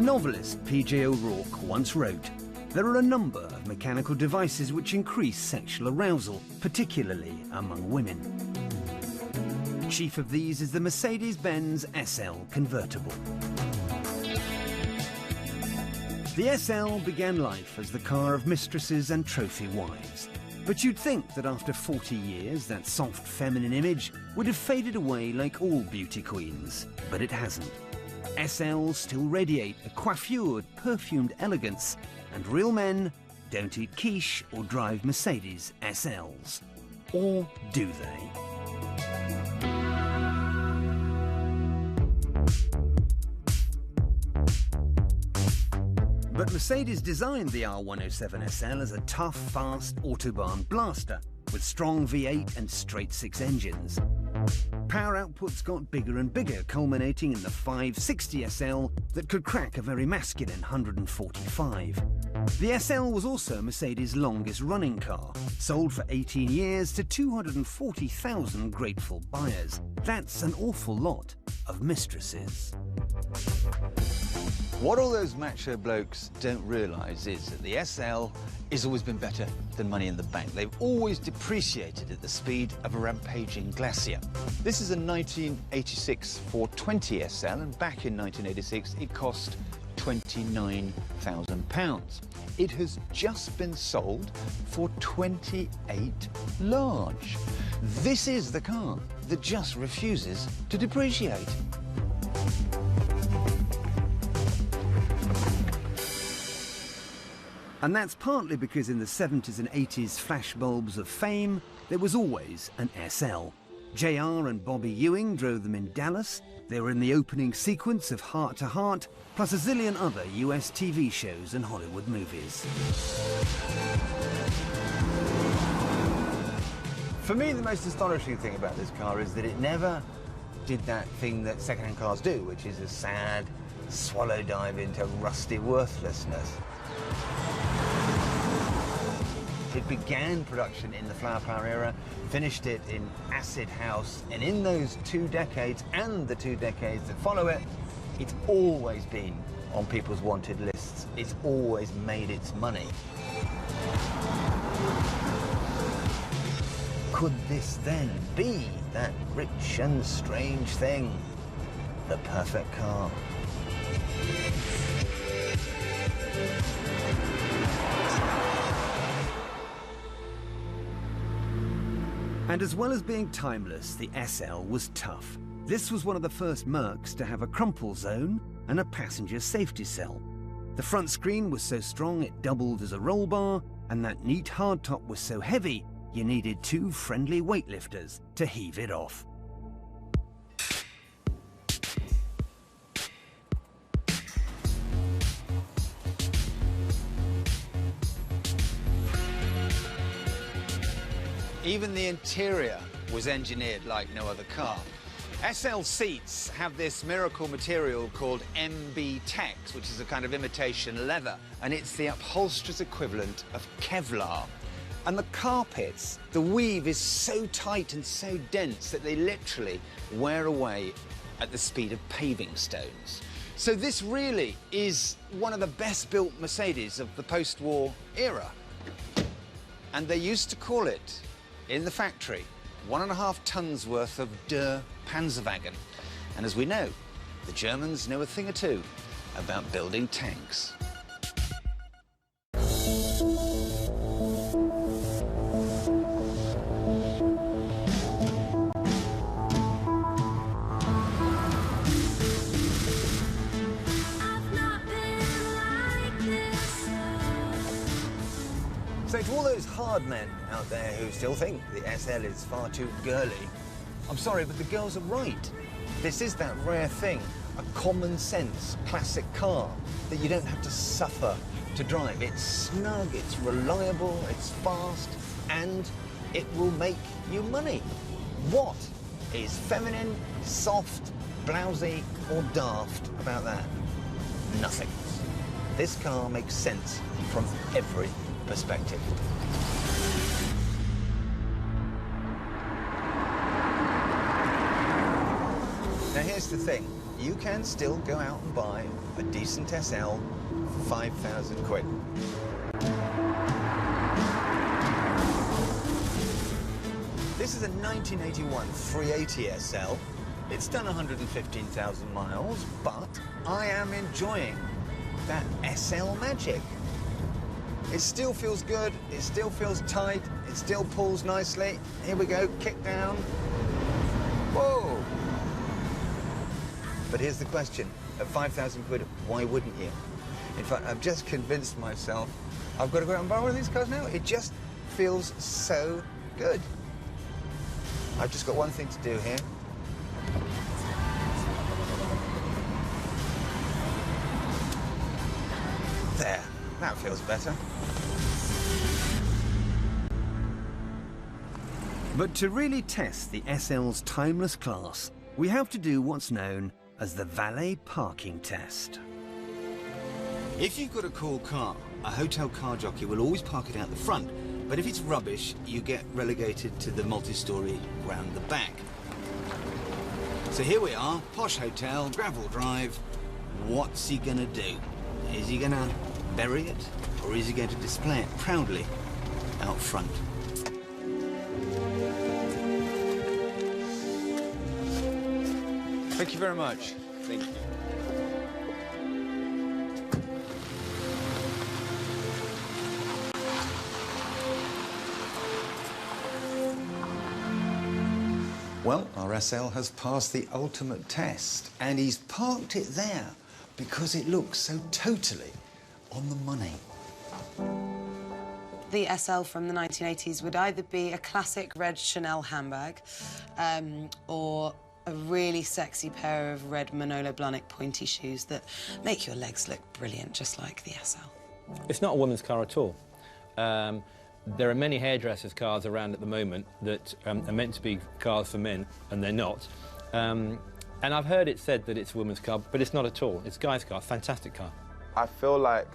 novelist P.J. O'Rourke once wrote, "There are a number of mechanical devices which increase sexual arousal, particularly among women. Chief of these is the Mercedes-Benz SL convertible." The SL began life as the car of mistresses and trophy wives. But you'd think that after 40 years, that soft feminine image would have faded away like all beauty queens, but it hasn't. SLs still radiate a coiffured, perfumed elegance, and real men don't eat quiche or drive Mercedes SLs. Or do they? But Mercedes designed the R107 SL as a tough, fast Autobahn blaster with strong V8 and straight-six engines. Power outputs got bigger and bigger, culminating in the 560 SL that could crack a very masculine 145. The SL was also Mercedes' longest-running car, sold for 18 years to 240,000 grateful buyers. That's an awful lot of mistresses. What all those macho blokes don't realise is that the SL has always been better than money in the bank. They've always depreciated at the speed of a rampaging glacier. This is a 1986 420 SL, and back in 1986 it cost £29,000. It has just been sold for 28 large. This is the car that just refuses to depreciate. And that's partly because in the 70s and 80s flashbulbs of fame, there was always an SL. JR and Bobby Ewing drove them in Dallas. They were in the opening sequence of Heart to Heart, plus a zillion other US TV shows and Hollywood movies. For me, the most astonishing thing about this car is that it never did that thing that second-hand cars do, which is a sad swallow dive into rusty worthlessness. It began production in the flower power era, finished it in acid house, and in those 2 decades and the 2 decades that follow it, it's always been on people's wanted lists. It's always made its money. Could this then be that rich and strange thing? The perfect car. And as well as being timeless, the SL was tough. This was one of the first Mercs to have a crumple zone and a passenger safety cell. The front screen was so strong it doubled as a roll bar, and that neat hardtop was so heavy you needed 2 friendly weightlifters to heave it off. Even the interior was engineered like no other car. SL seats have this miracle material called MB Tex, which is a kind of imitation leather, and it's the upholsterer's equivalent of Kevlar. And the carpets, the weave is so tight and so dense that they literally wear away at the speed of paving stones. So this really is one of the best built Mercedes of the post-war era. And they used to call it, in the factory, 1.5 tons worth of Der Panzerwagen. And as we know, the Germans know a thing or two about building tanks. So to all those hard men out there who still think the SL is far too girly, I'm sorry, but the girls are right. This is that rare thing, a common sense classic car that you don't have to suffer to drive. It's snug, it's reliable, it's fast, and it will make you money. What is feminine, soft, blousy, or daft about that? Nothing. This car makes sense from every perspective. Now here here's the thing. You can still go out and buy a decent SL for 5,000 quid. This is a 1981 380 SL. It's done 115,000 miles, but I am enjoying that SL magic. It still feels good, it still feels tight, it still pulls nicely. Here we go, kick down. Whoa! But here's the question, at 5,000 quid, why wouldn't you? In fact, I've just convinced myself I've got to go out and buy one of these cars now. It just feels so good. I've just got one thing to do here. There, that feels better. But to really test the SL's timeless class, we have to do what's known as the valet parking test. If you've got a cool car, a hotel car jockey will always park it out the front, but if it's rubbish, you get relegated to the multi-storey round the back. So here we are, posh hotel, gravel drive. What's he gonna do? Is he gonna bury it, or is he going to display it proudly out front? Thank you very much. Thank you. Well, our SL has passed the ultimate test, and he's parked it there because it looks so totally on the money. The SL from the 1980s would either be a classic red Chanel handbag or a really sexy pair of red Manolo Blahnik pointy shoes that make your legs look brilliant, just like the SL. It's not a woman's car at all. There are many hairdressers' cars around at the moment that are meant to be cars for men, and they're not. And I've heard it said that it's a woman's car, but it's not at all. It's a guy's car, fantastic car. I feel like,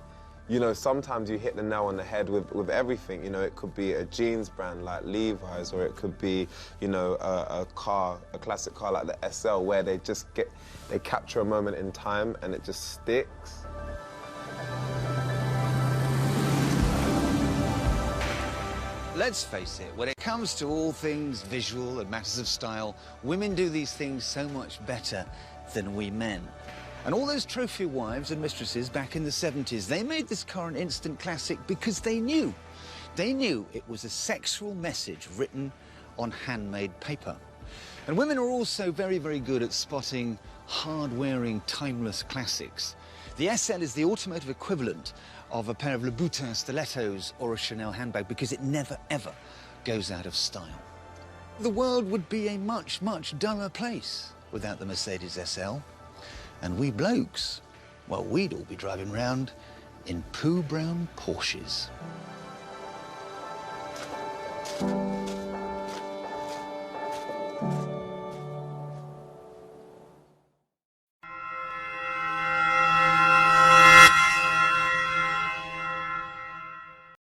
you know, sometimes you hit the nail on the head with everything. You know, it could be a jeans brand like Levi's, or it could be, you know, a classic car like the SL, where they capture a moment in time and it just sticks. Let's face it, when it comes to all things visual and matters of style, women do these things so much better than we men. And all those trophy wives and mistresses back in the 70s, they made this car an instant classic because they knew it was a sexual message written on handmade paper. And women are also very, very good at spotting hard-wearing, timeless classics. The SL is the automotive equivalent of a pair of Louboutin stilettos or a Chanel handbag because it never, ever goes out of style. The world would be a much, much duller place without the Mercedes SL. And we blokes, well, we'd all be driving round in poo-brown Porsches.